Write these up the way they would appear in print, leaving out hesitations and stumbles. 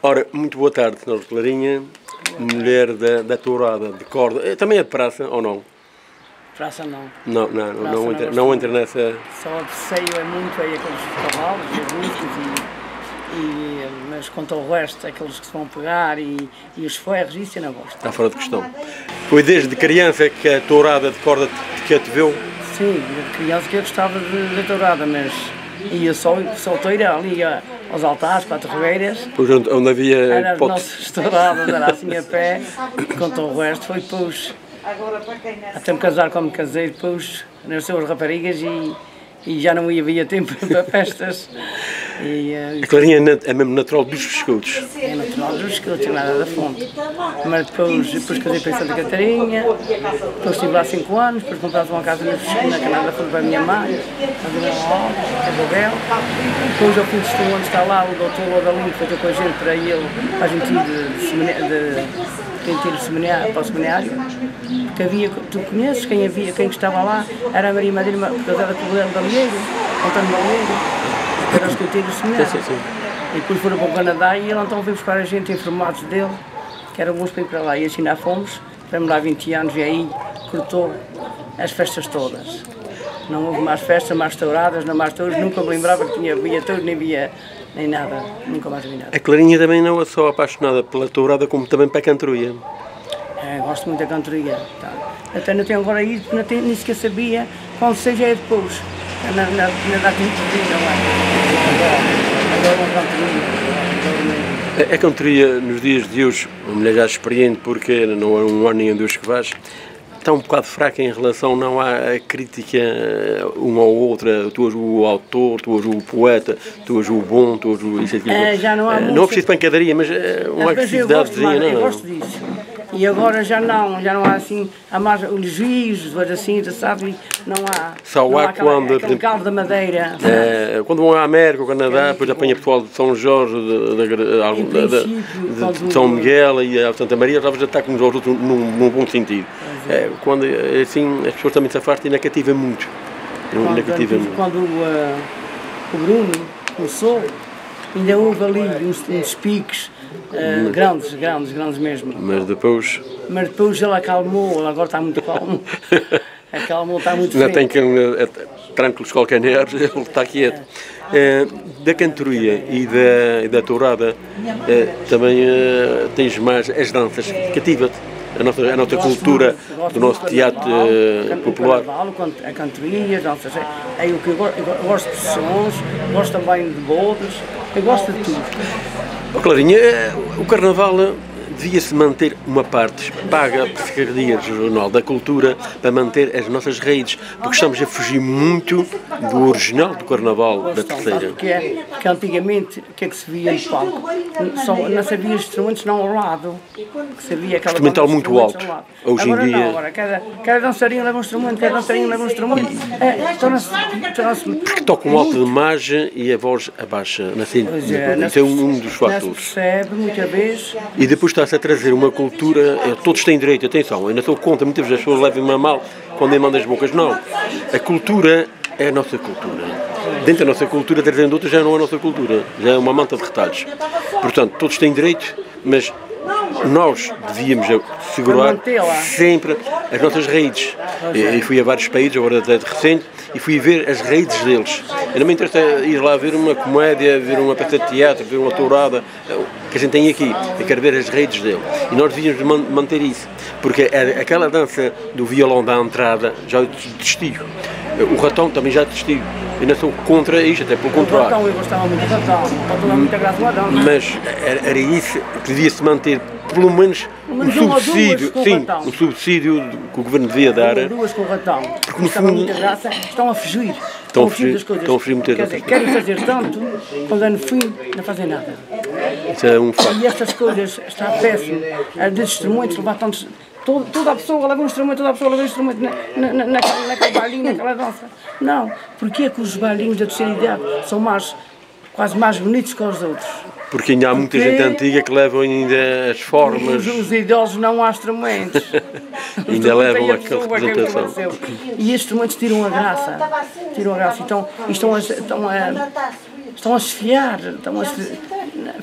Ora, muito boa tarde, Sra. Clarinha, mulher da tourada de corda. Também é de praça ou não? Praça não. Não entra nessa... Só de seio é muito aí aqueles cavalos, as músicas mas quanto ao resto, aqueles que se vão pegar e os ferros, isso eu não gosto. Está fora de questão. Foi desde criança que a tourada de corda te atreveu? Sim, desde criança que eu gostava de tourada, mas ia solteira ali aos altares, para as regueiras. Pois onde havia... Era as nossas touradas, era assim a pé, quanto ao resto foi depois... Até me casar como me casei, depois nasceu as raparigas e já não havia tempo para festas. A Clarinha é mesmo natural dos Viscoutes? É natural dos Viscoutes, nada da fonte. Mas depois casei para Santa Catarina, depois estive lá 5 anos, depois comprei uma casa na Canada, fui para a minha mãe, a Bobel. Depois ao fim de 5 anos está lá o doutor Lodalinho, foi ter com a gente para ele, para a gente ir para o seminário, porque havia, tu conheces quem estava lá, era a Maria Madeira, casada com o Guilherme Balieiro, Antônio Balieiro, era o escoteiro do seminário. Sim. E depois foram para o Canadá e ele então veio buscar a gente, informados dele, que eram bons para ir para lá, e assim lá fomos, tivemos lá 20 anos e aí cortou as festas todas. Não houve mais festas, mais touradas, não mais touros, nunca me lembrava que via touros, nem via nem nada, nunca mais vi nada. A Clarinha também não é só apaixonada pela tourada, como também pela cantoria. Gosto muito da cantoria. Tá. Até não tenho agora isso, nem sequer sabia quando seja é depois. Na data de A cantoria nos dias de hoje, uma mulher já experiente, porque não é um ano nem dois que faz, está um bocado fraca em relação, não há crítica uma ou outra, tu és o autor, tu és o poeta, tu és o bom, tu és o isso aquilo. Já não há muito. Não é preciso pancadaria, mas uma agressividadezinha, não. Eu gosto disso. E agora já não há assim, há mais elogios, assim, sabe, não há. Só não há quando, aquele caldo da madeira. Quando vão à América, ao Canadá, depois apanha pessoal de São Jorge, de São Miguel e a Santa Maria, já está com os outros num bom sentido. Quando assim as pessoas também se afastam e ainda cativa muito. Quando o Bruno começou, ainda houve ali uns piques grandes mesmo. Mas depois ele acalmou, ele agora está muito calmo. Acalmou, está muito não tem que tranquilos calcanhares, ele está quieto. Da cantoria e da tourada também tens mais as danças, cativa-te. A nossa cultura, do nosso teatro popular. A cantoria, as danças, eu gosto de sons, gosto também de bodas, eu gosto de tudo. Clarinha, o Carnaval devia-se manter uma parte paga pela Secretaria Regional da Cultura para manter as nossas raízes, porque estamos a fugir muito do original do Carnaval da Terceira. Porque antigamente, o que é que se via no palco? Não se havia instrumentos não ao lado. Se havia instrumental muito alto. Hoje em dia... Agora cada dançarino leva um instrumento, cada dançarino leva um instrumento. Porque tocam alto demais e a voz abaixa na cena. Isso é um dos fatores. Não se percebe, muitas vezes. E depois está-se a trazer uma cultura, todos têm direito, atenção, ainda sou contra, muitas vezes as pessoas levam-me a mal quando mandam as bocas, não. A cultura é a nossa cultura. Dentro da nossa cultura, trazendo outra, já não é a nossa cultura, já é uma manta de retalhos. Portanto, todos têm direito, mas nós devíamos segurar sempre as nossas raízes. E fui a vários países, agora até de recente, e fui ver as raízes deles. Eu não me interessa ir lá ver uma comédia, ver uma peça de teatro, ver uma tourada, que a gente tem aqui. Eu quero ver as raízes dele. E nós devíamos manter isso. Porque aquela dança do violão da entrada já desistiu. O ratão também já desistiu. Eu não sou contra isto, até pelo contrário. O ratão, eu gostava muito do ratão. O ratão é muito graça ao ratão. Mas era isso que devia-se manter, pelo menos um subsídio, um subsídio que o governo devia dar. Duas com o ratão. Porque no fundo muita graça, estão a fugir. Estão a fugir muitas coisas. Querem fazer tanto, quando é no fim, não fazem nada. Isso é um facto. E estas coisas, está péssimo. Desses instrumentos, levar tantos... Toda a pessoa leva um instrumento, naquele bailinho, naquela dança. Não, porque é que os bailinhos da terceira idade são quase mais bonitos que os outros? Porque ainda há muita gente antiga que levam ainda as formas. Os idosos não há instrumentos. Ainda levam aquela representação. E estes instrumentos tiram a graça. Então, estão a esfiar,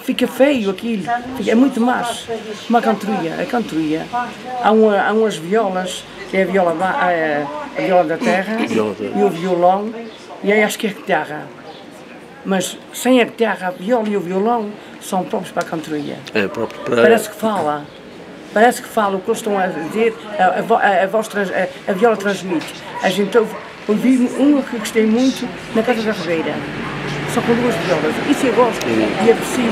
fica feio aquilo, é muito mais. Como a cantoria. Há umas violas, que é a viola da terra e o violão, e aí acho que é a guitarra. Mas sem a guitarra, a viola e o violão são próprios para a cantoria. É próprio para... Parece que fala o que eles estão a dizer, a viola transmite. A gente ouvi uma que gostei muito na Casa da Ribeira, só com 2 violas. Isso eu gosto e aprecio.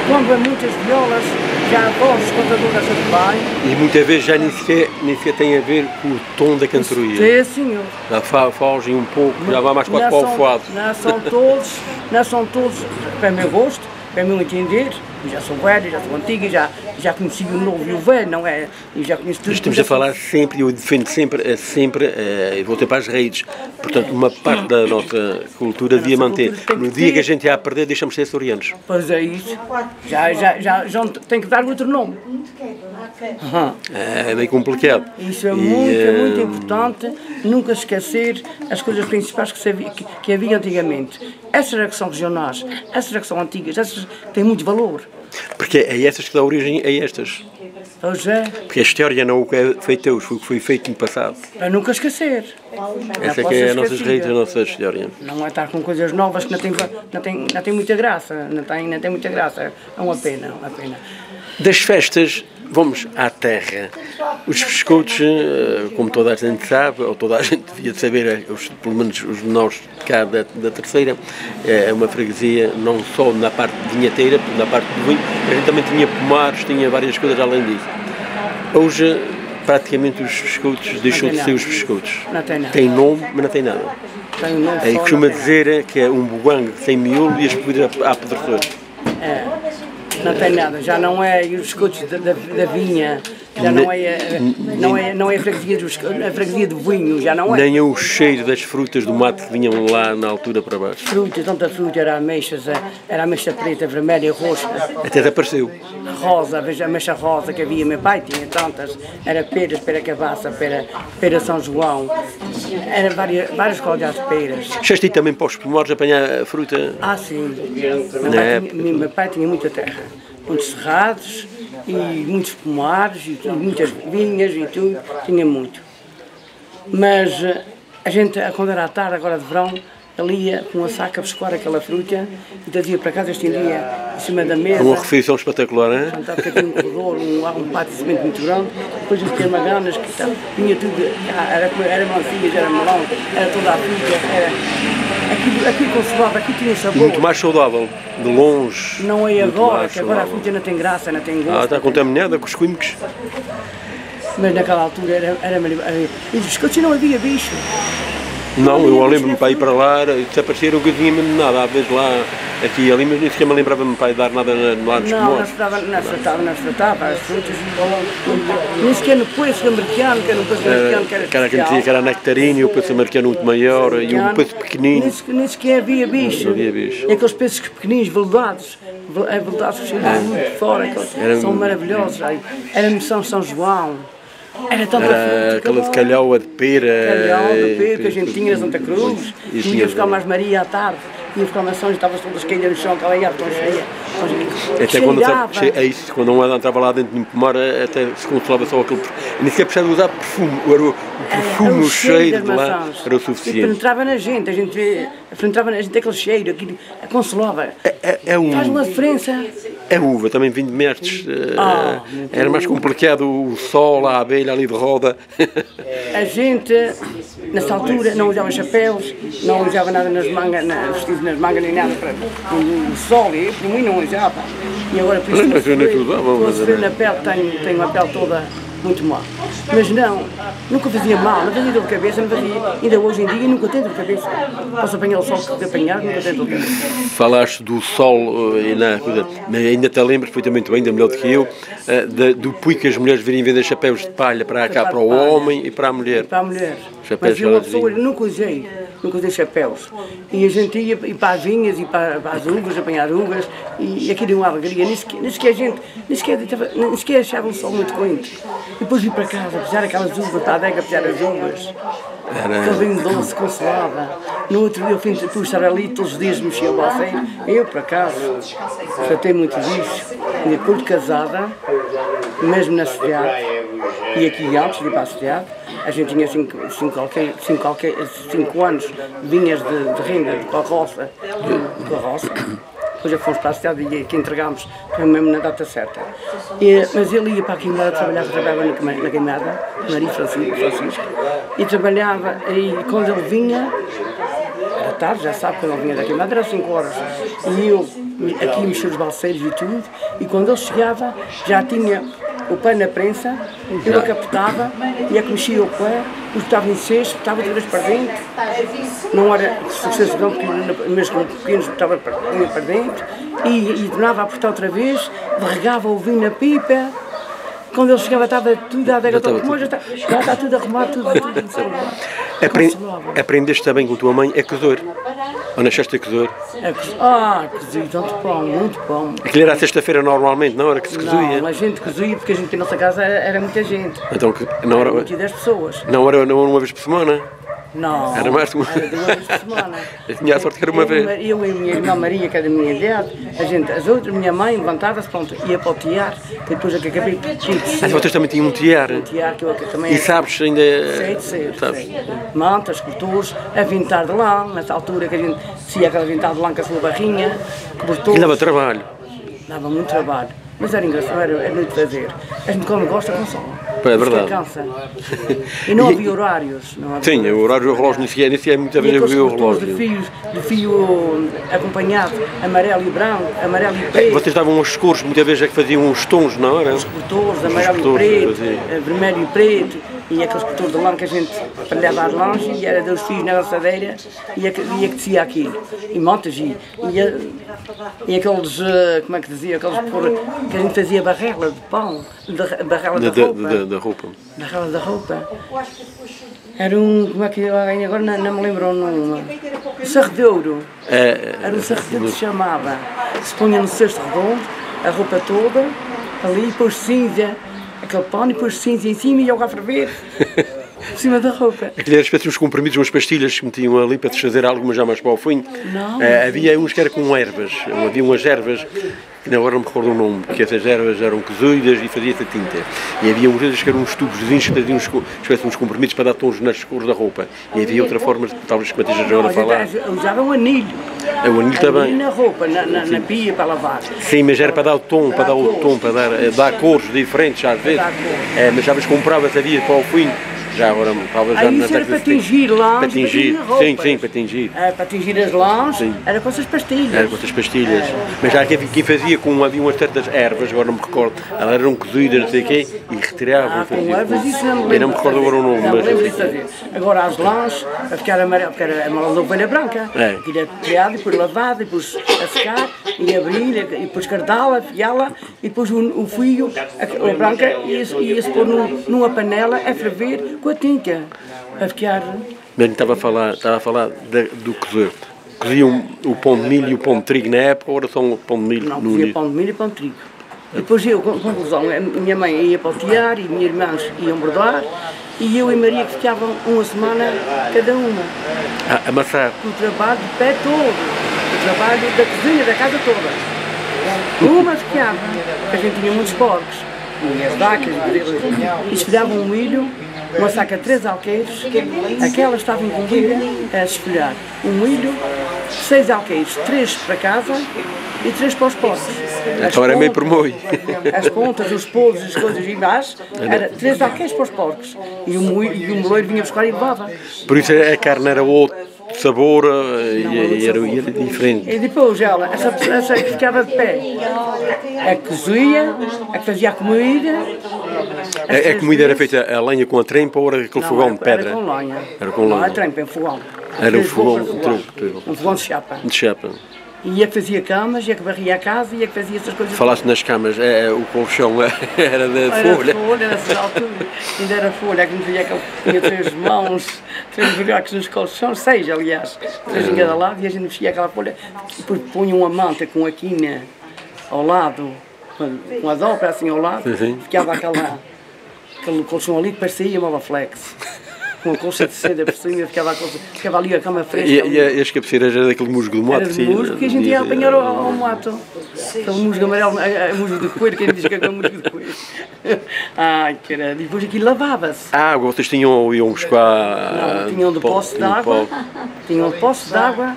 Quando há muitas violas, já a voz contadora já vai. E muitas vezes já nem sequer tem a ver com o tom da cantoria. Sim, senhor. Já fogem um pouco, já vai mais quase para o fado. Não são todos, para o meu gosto, para o meu entender. Já sou velho, já sou antigo, já conheci o novo e o velho, não é? E já conheço tudo. Estamos a falar sempre, eu defendo sempre, vou ter para as raízes. Portanto, uma parte da nossa cultura devia manter. No dia que a gente ia a perder, deixamos de ser açorianos. Pois é isso. Já tem que dar outro nome. É meio complicado. Isso é muito importante, nunca esquecer as coisas principais que havia antigamente. Essas é que são regionais, essas é que são antigas, essas têm muito valor. Porque é essas que dão origem a estas. Pois é. Porque a história não é o que é feito hoje, foi o que foi feito no passado. Para nunca esquecer. Essa é que é as nossas raízes, a nossa história. Não é estar com coisas novas que não tem muita graça. Não tem muita graça. É uma pena, uma pena. Das festas, vamos à terra. Os pescotos, como toda a gente sabe, ou toda a gente devia saber, pelo menos os menores de cá da terceira, é uma freguesia não só na parte vinheteira, na parte do vinho, a gente também tinha pomares, tinha várias coisas além disso. Hoje, praticamente os pescotos deixou de ser os pescotos. Não tem nada. Tem nome, mas não tem nada. Tem um nome Aí só, costuma dizer que é um bugangue sem miolo e as bebidas a apodrecer. Não tem nada, já não é os biscoitos da vinha, já não é a freguesia do vinho, já não é. Nem é o cheiro das frutas do mato que vinham lá na altura para baixo. Tanta fruta, era ameixa preta, vermelha, roxa. Até desapareceu. Rosa, veja a ameixa rosa que havia, meu pai tinha tantas, era peras, pera cavaça, pera São João, era várias qualidades de peras. Chegaste também para os pomares apanhar a fruta? Ah, sim. Meu pai tinha muita terra, muitos cerrados e muitos pomares e muitas vinhas e tudo, tinha muito. Mas a gente, quando era à tarde, agora de verão, ele ia com a saca buscar aquela fruta e trazia para casa, estendia em cima da mesa. Uma refeição espetacular, não é? Sentava aqui um corredor, um pátio de cimento muito grande, depois de ter maganas, que vinha tudo, era melancias, era melão, era toda a fruta, aquilo conservava, aquilo tinha sabor. E muito mais saudável, de longe. Não é agora, que agora a fruta não tem graça, não tem gosto. Está contaminada com os químicos. Mas naquela altura era e os biscoitos não havia bicho. Não, eu lembro-me para ir para lá, desapareceram que eu tinha mesmo nada, às vezes lá, aqui e ali, mas nem sequer me lembrava-me para ir dar nada lá nos pomores. Não se tratava, as frutas, nem sequer no peixe americano, que era um peixe americano que era especial. Que dizia que era nectarino, e o peixe americano muito maior, e um peixe pequenino. Nem sequer havia bicho. Não havia bicho. E aqueles peixes pequeninos, veludados cheios de muito de fora, são maravilhosos. Era missão São João. Era tanta fruta. Aquela de calhau, de pera. Calhau, de pera, que a gente tinha na Santa Cruz. Ia buscar mais Maria à tarde. Ia buscar maçãs e estava todas caídas no chão, aquela árvore tão cheia. Até quando não entrava lá dentro de um pomar, até se consolava só aquele. Nem sequer precisava usar perfume. O perfume, o cheiro de lá era o suficiente. E penetrava na gente, penetrava na gente aquele cheiro, aquilo consolava. Faz uma diferença. A uva também vinha de mestres. Era mais complicado o sol, a abelha ali de roda. A gente, nessa altura, não usava chapéus, não usava nada nas mangas, vestidos nas mangas nem nada para o sol, e por mim não usava. E agora por isso estou a sofrer na pele, tenho a pele toda muito má. Mas nunca fazia mal, não fazia dor de cabeça, não fazia, ainda hoje em dia nunca tenho dor de cabeça. Posso apanhar o sol de apanhar, nunca tenho dor de cabeça. Falaste do sol, ainda te lembras perfeitamente bem, ainda melhor do que eu, do porquê que as mulheres virem vender chapéus de palha para cá, para o homem e para a mulher. Para a mulher. Chapéus Mas eu, uma pessoa, gelados. nunca usei chapéus. E a gente ia para as vinhas e para as uvas, apanhar uvas, e aquilo deu uma alegria. Nem sequer achava o sol muito quente. E depois vim para casa, pisar aquelas uvas, para a adega pisar as uvas. Aquele vinho doce, consolada. No outro dia eu fui estar ali, todos os dias mexia o balseiro. Eu, por acaso, tratei muito disso. E depois de casada, mesmo na cidade, e aqui antes de ir para a cidade, a gente tinha 5 anos, vinhas de renda, de carroça. Depois é que fomos para a cidade e que entregámos mesmo na data certa. Mas ele ia para a Queimada, trabalhava na Queimada, Maria Francisco, e trabalhava, e quando ele vinha, era tarde, já sabe, quando ele vinha da Queimada, era 5 horas. E eu aqui mexia os balseiros e tudo, e quando ele chegava, já tinha o pé na prensa, eu a captava, ia que mexia o pé, o botava em cesto, botava outra vez para dentro. Não era sucesso não, porque mesmo pequenos botava para dentro, e tornava a apertar outra vez, derregava o vinho na pipa. Quando ele chegava estava tudo a adega toda, já está tudo arrumado, tudo. Aprendeste também com a tua mãe a cozor? Ou nasceste a cozor? Cozido, tanto pão, muito pão. Aquilo era a sexta-feira normalmente, não era que se cozia? Não, a gente cozia porque a gente, a nossa casa era muita gente. Então, não era 10 pessoas. Não era uma vez por semana? Não, era mais de uma... era 2 vezes por semana. Eu tinha a sorte que era uma vez. Eu e a minha irmã Maria, que é da minha idade, as outras, minha mãe levantava-se, pronto, ia para o tiar, depois é que acabei de vocês também tinham um tiar? Um tiar que eu também... E sabes ainda... Sei. Mantas, cobertores, avintar de lã, nessa altura que a gente se aquela avintar de lã com a sua barrinha, cobertores... E dava trabalho? Dava muito trabalho. Mas era engraçado, era muito fazer. A gente quando gosta, consola. É verdade. Cansa. E não havia horários. Sim, o horário do relógio nesse é muitas vezes havia o relógio. De fio acompanhado, amarelo e branco, amarelo e preto. Vocês davam uns cores, muitas vezes é que faziam uns tons, não era? Os cobertores, amarelo e preto, vermelho e preto. E aqueles cobertores de lã que a gente palhava às lãs e era dos fios na lançadeira e que descia aquilo. E montas e aqueles, como é que dizia, aqueles que a gente fazia barrela de pão, barrela da roupa. Barrela da roupa. Era como é que agora não me lembro o nome. O sarredouro. Era um sarredouro que se chamava. Se punha no cesto redondo, a roupa toda, ali, depois cinza. Aquele pão e depois cinza em cima e água a ferver por cima da roupa. Aquilo era espécie de uns comprimidos, umas pastilhas que metiam ali para desfazer algumas já mais para o fim. Havia uns que eram com ervas, havia umas ervas, que agora não me recordo o nome, porque essas ervas eram cozidas e fazia-se a tinta. E havia uns que eram uns tubos que faziam espécie de uns comprimidos para dar tons nas cores da roupa. E havia outra forma, talvez que me estejas agora a falar. Usava um anilho. O anilho também. Na roupa, na pia para lavar. Sim, mas era para dar o tom, para dar cores diferentes às vezes. Mas já vezes comprava-se havia para o fim. Já agora, talvez já isso era para tingir lãs, para tingir, sim, para tingir. Para tingir as lãs, era com essas pastilhas. Era com essas pastilhas. Mas já quem fazia havia umas certas ervas, agora não me recordo, elas eram cozidas, não sei o quê, e retiravam. Com ervas, isso não me lembro. Eu não me recordo agora o nome. Não me lembro de fazer. Agora as lãs, a ficar amarelo, porque era uma ovelha branca. Aquilo é criado, depois lavado, depois a secar, e abrir, e depois cardá-la, afiá-la, e depois o fio, a branca, ia-se pôr numa panela a ferver, com a tinta, a ficar... Mas estava a falar do cozer. Coziam o pão de milho e o pão de trigo na época, ou era só o pão de milho? Não, cozia pão de milho e pão de trigo. Depois eu, conclusão, a minha mãe ia para o tiar e minhas irmãs iam bordar, e eu e Maria que ficavam uma semana cada uma. Amassar? O trabalho de pé todo, o trabalho da cozinha, da casa toda. Uma ficava, porque a gente tinha muitos porcos, e as vacas, e esfolhavam um milho, uma saca de 3 alqueires, aquela estava incluída a esfolhar um milho, 6 alqueires, 3 para casa e 3 para os porcos. Então era meio por moi. As pontas, os polos, as coisas e mais, era 3 alqueires para os porcos. E o moleiro vinha buscar e levava. Por isso a carne era outro sabor e era diferente. E depois ela, essa que ficava de pé, a que cozia, a que fazia a comida. A comida era feita a lenha com a trempa ou era aquele fogão de pedra? Era com lenha. Era com lenha. Não, a trempa, em fogão. Era um fogão, um fogão de chapa. De chapa. E é que fazia camas, é que varria a casa, e é que fazia essas coisas. Falaste nas camas, o colchão era de folha. Era folha, nessas alturas. Ainda era folha, é que nos dizia que ele tinha 3 mãos, 3 buracos nos colchões, 6 aliás, 3 em cada lado, e a gente mexia aquela folha, e depois punha uma manta com a quina ao lado, com a dobra assim ao lado, ficava aquele colchão ali que parecia uma flex. Com a colcha de seda por cima, ficava ali a cama fresca. E as cabeceiras eram daquele musgo do mato? Era de musgo que a gente ia apanhar ao mato. Aquele musgo amarelo, musgo de coelho, quem diz que é musgo de coelho. Ai, caralho, e depois aquilo lavava-se. Vocês iam buscar... Não, tinham um depósito de água, tinham um depósito de água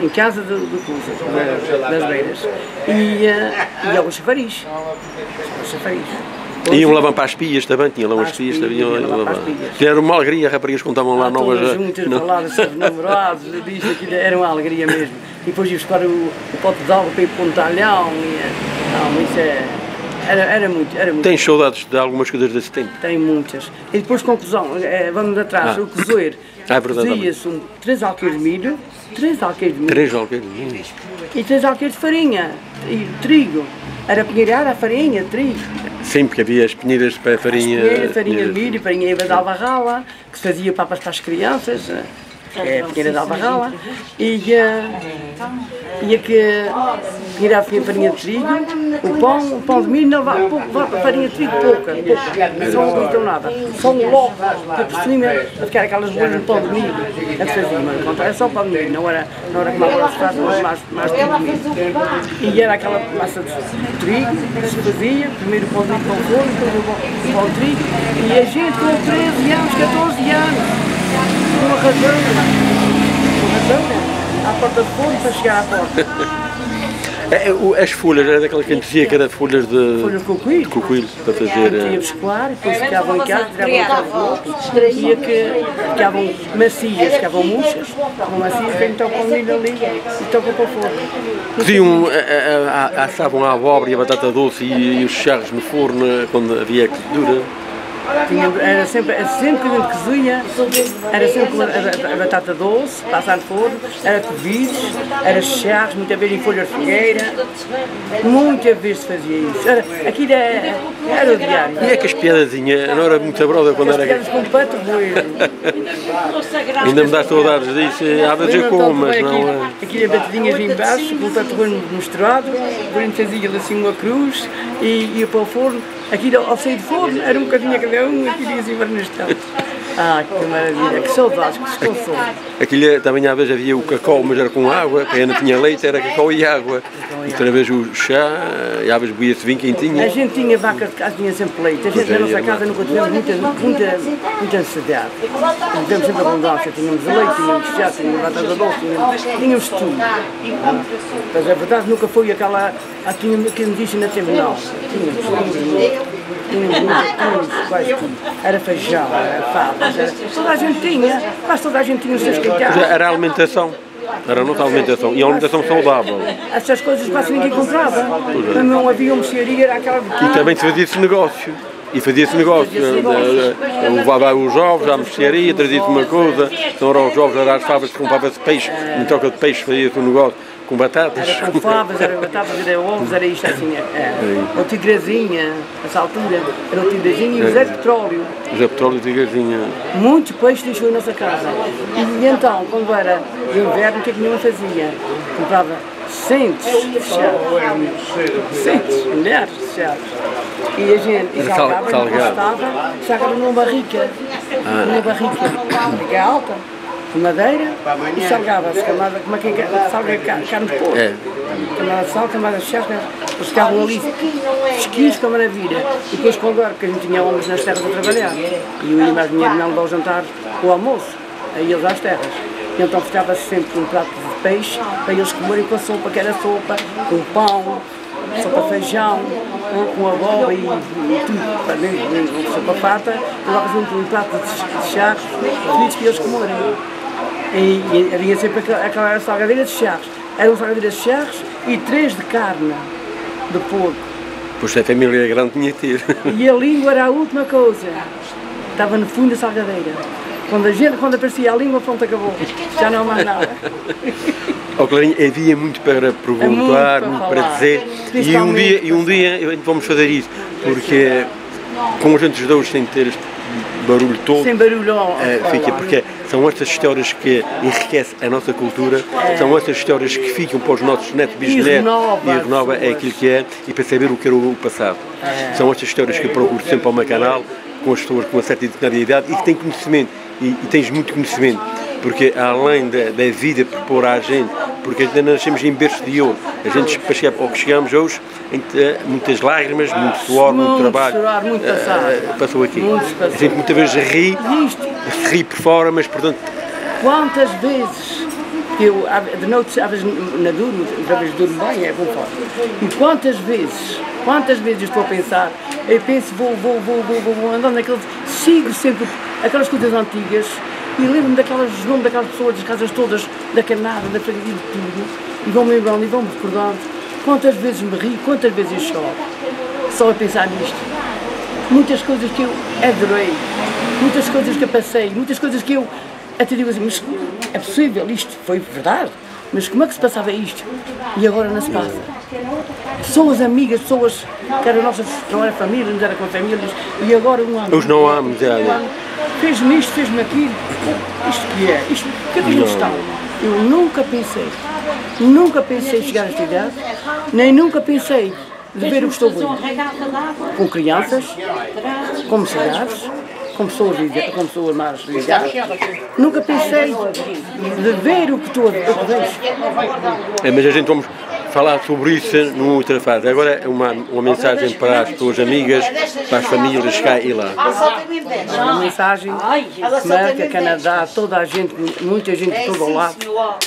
em casa das beiras. E aos chafariz. Iam lavar para as pias também, tinham lá umas pias também. Era uma alegria, as raparigas contavam lá novas. Todas juntas, faladas sobre namorados, disto, aquilo, era uma alegria mesmo. E depois ia buscar o pote de água para ir para um talhão. Isso era muito. Tens saudades de algumas coisas desse tempo? Tenho muitas. E depois, conclusão, vamos atrás, o cozoeiro. Cozia-se 3 alqueires de milho, 3 alqueires de milho. 3 alqueires de milho. E 3 alqueires de farinha, e trigo. Era pinheirar a farinha, trigo. Sim, porque havia as penheiras para farinha... Farinha de milho, farinha de albarrala, que se fazia papas para as crianças, a pinheira de albarrala, e que pinheirava farinha de trigo, o pão de milho não vai para farinha de trigo pouca, só não então nada, só um logo por cima, para ficar aquelas bolhas de pão de milho, é que fazia, mas era só pão de milho, não era como agora se faz, mais pão de milho. E era aquela massa de trigo que se fazia, primeiro o pão de milho com o forno, depois o pão de trigo, e a gente com 13 anos, 14 anos, uma razão, à porta do forno para chegar à porta. As folhas, era daquela que a gente dizia que era folhas de coquilho para fazer... Ia buscar, depois ficavam em casa, tiravam e que ficavam macias, ficavam murchas, macias, que então com o milho ali e tocam para o forno. Assavam a abóbora e a batata doce e os charros no forno quando havia cozedura? Era sempre que a gente cozinha, era sempre a batata doce, passar no forno, era cozidos, era charros, muitas vezes em folhas de figueira, muitas vezes fazia isso. Aquilo era o diário. E é que as piadazinhas, não era muito broda quando era... As piadas com pato boeiro. Ainda me dá saudades disso, há de dizer como, mas não... Aquilo é batidinhas em baixo, com o pato boeiro misturado, depois a gente fazia assim uma cruz e ia para o forno. Aquilo ao sair do forno, era um bocadinho a cada um, aquilo ia assim para no instante. Que maravilha, que saudades, que descansou. Aquilo também às vezes havia o cacau, mas era com água, porque não tinha leite, era cacau e água. E outra vez o chá, e às vezes bebia-se vinho quentinho. A gente tinha vaca de casa, tinha sempre leite. A gente na nossa casa nunca tivemos muita necessidade. Tivemos sempre abundância, tínhamos leite, tínhamos chá, tínhamos batata doce, tínhamos tudo. Mas a verdade nunca foi aquela, que me disse na tempo, não. Tínhamos quase tudo. Era feijão, era fadas, toda a gente tinha, quase toda a gente tinha os seus quintais. Era a alimentação. Era a nossa alimentação, e a alimentação saudável. Essas coisas quase ninguém comprava. Não havia uma mercearia, era aquela... E também se fazia-se negócio. E fazia-se negócio. Levava os ovos à mercearia, trazia-se uma coisa, então eram os ovos, era as favas, comprava-se peixe, em troca de peixe fazia-se um negócio. Com batatas. Era com favas, era batatas, era ovos, era isto assim. O tigrazinha, nessa altura, era o tigrazinha e o Zé de Petróleo. O Zé de Petróleo e o tigrazinha. Muito peixe deixou em nossa casa. E então, quando era de inverno, o que é que nenhuma fazia? Comprava centos de chaves. Centos, milhares de chaves. E a gente salgava numa barrica. Numa barrica alta. De madeira e salgava-se, como quem salga carne de porco. Camada de sal, camada de charque, eles ficavam ali fresquinhos com a maravilha. E depois quando era, porque a gente tinha homens nas terras a trabalhar, e o mais dinheiro não levava ao jantar com o almoço, aí eles às terras. E então ficava-se sempre com um prato de peixe, para eles comerem com a sopa, que era sopa, com pão, sopa feijão, com abóbora e tudo, para dentro, sopa farta, levava-se um prato de charque, fritos para eles comerem. E havia sempre aquela salgadeira de charros. Eram salgadeiras de charros e 3 de carne de porco. Pois a família grande tinha que ter. E a língua era a última coisa. Estava no fundo da salgadeira. Quando aparecia a língua, pronto, acabou. Já não há mais nada. Oh, Clarinha, havia muito para perguntar, muito para dizer, e um dia vamos fazer isso, porque com os outros dois sem ter este barulho todo, sem barulho, fica, porque são estas histórias que enriquecem a nossa cultura, são estas histórias que ficam para os nossos netos, bisnetos, e renova é aquilo que é, e para saber o que era o passado. São estas histórias que eu procuro sempre ao meu canal, com as pessoas com uma certa determinada idade e que têm conhecimento, e tens muito conhecimento, porque além da vida por pôr à gente, porque ainda nascemos em berço de ouro, a gente para chegar ao que chegamos hoje, muitas lágrimas, muito suor, muito trabalho, chorar, muito passou aqui. A gente muitas vezes ri por fora, mas portanto... Quantas vezes, eu de noite, às vezes na durmo, às vezes durmo bem, é conforme, e quantas vezes estou a pensar, eu penso, vou andando naqueles, sigo sempre aquelas coisas antigas, e lembro-me dos nomes daquelas pessoas, das casas todas, da Canada, da freguesia, de tudo, e vão-me lembrando, e vão-me recordando, quantas vezes me rio, quantas vezes eu choro, só a pensar nisto. Muitas coisas que eu adorei, muitas coisas que eu passei, muitas coisas que eu até digo assim, mas é possível, isto foi verdade, mas como é que se passava isto? E agora não se passa. Pessoas amigas, pessoas que eram nossas, não era família, não era com famílias, e agora um ano. Hoje não há amizade. Fez-me isto, fez-me aquilo, isto que é, isto, o que é que a gente está? Eu nunca pensei chegar a esta idade, nem nunca pensei de ver o que estou vendo. Com crianças, com mocidades, com pessoas mais ligadas. Nunca pensei de ver o que estou a ver. Mas a gente vamos falar sobre isso numa outra fase. Agora é uma mensagem para as tuas amigas, para as famílias cá e lá. Uma mensagem que marca Canadá, toda a gente, muita gente de todo o lado,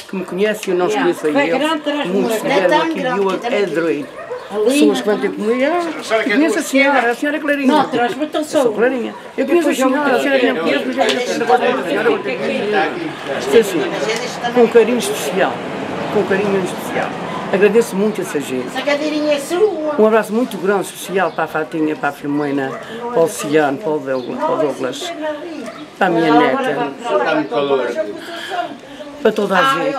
que me conhece e eu não os conheço a eles. Muitos vieram aqui e eu adorei. Pessoas que vão ter comigo, eu conheço a senhora Clarinha. Não, transmitam Eu sou Clarinha. Eu conheço a senhora que não conheço, mas já conheço a senhora. Isto é assim, com carinho especial. Com carinho especial. Agradeço muito essa gente. Um abraço muito grande, especial para a Fatinha, para a Filomena, para o Luciano, para o Douglas, para a minha neta. Para toda a gente,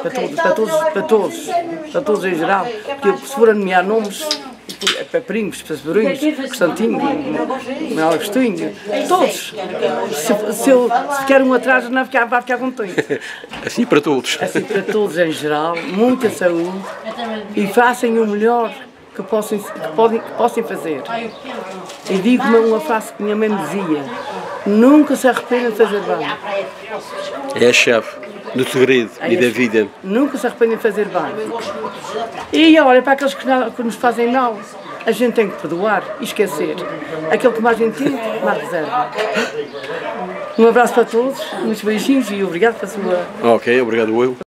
para todos em geral, porque se for a nomear nomes, para primos, para sobrinhos, Constantinho, Agostinho, todos. Se ficar um atrás, não vai ficar contente. Assim para todos. Assim para todos em geral, muita saúde e façam o melhor que possam fazer. E digo-me uma frase que minha mãe me dizia: nunca se arrependa de fazer bem. É a chave do segredo e da vida. Nunca se arrependem de fazer bem. E olha, para aqueles que nos fazem mal, a gente tem que perdoar e esquecer. Aquele que mais entende, mais reserva. Um abraço para todos, muitos beijinhos e obrigado pela sua... Ok, obrigado eu.